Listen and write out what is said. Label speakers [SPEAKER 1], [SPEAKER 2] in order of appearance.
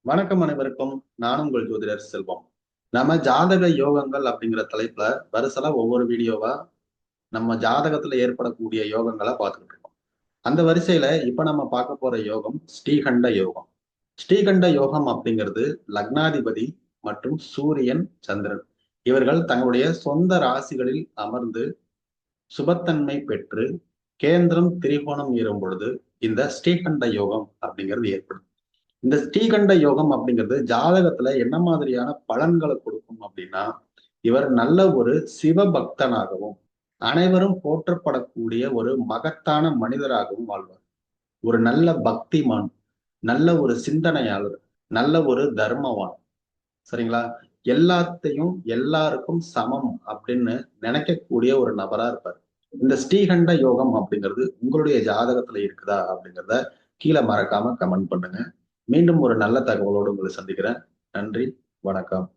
[SPEAKER 1] வணக்கம் அனைவருக்கும். நான் உங்கள் ஜோதிடர் செல்வம். நம்ம ஜாதக யோகங்கள் அப்படிங்கிற தலைப்புல வரிசலா ஒவ்வொரு வீடியோவா நம்ம ஜாதகத்துல ஏற்படக்கூடிய யோகங்களை பார்த்துக்கிட்டு இருக்கோம். அந்த வரிசையில இப்ப நம்ம பார்க்க போற யோகம் ஸ்ரீகண்ட யோகம். ஸ்ரீகண்ட யோகம் அப்படிங்கிறது லக்னாதிபதி மற்றும் சூரியன், சந்திரன் இவர்கள் தங்களுடைய சொந்த ராசிகளில் அமர்ந்து சுபத்தன்மை பெற்று கேந்திரம் திரிகோணம் ஏறும் பொழுது இந்த ஸ்ரீகண்ட யோகம் அப்படிங்கிறது ஏற்படும். இந்த ஸ்ரீகண்ட யோகம் அப்படிங்கிறது ஜாதகத்துல என்ன மாதிரியான பலன்களை கொடுக்கும் அப்படின்னா, இவர் நல்ல ஒரு சிவபக்தனாகவும் அனைவரும் போற்றப்படக்கூடிய ஒரு மகத்தான மனிதராகவும் வாழ்வார். ஒரு நல்ல பக்திமான், நல்ல ஒரு சிந்தனையாளர், நல்ல ஒரு தர்மவான். சரிங்களா? எல்லாத்தையும் எல்லாருக்கும் சமம் அப்படின்னு நினைக்கக்கூடிய ஒரு நபரா இருப்பார். இந்த ஸ்ரீகண்ட யோகம் அப்படிங்கிறது உங்களுடைய ஜாதகத்துல இருக்குதா அப்படிங்கிறத கீழே மறக்காம கமெண்ட் பண்ணுங்க. மீண்டும் ஒரு நல்ல தகவலோடு உங்களை சந்திக்கிறேன். நன்றி, வணக்கம்.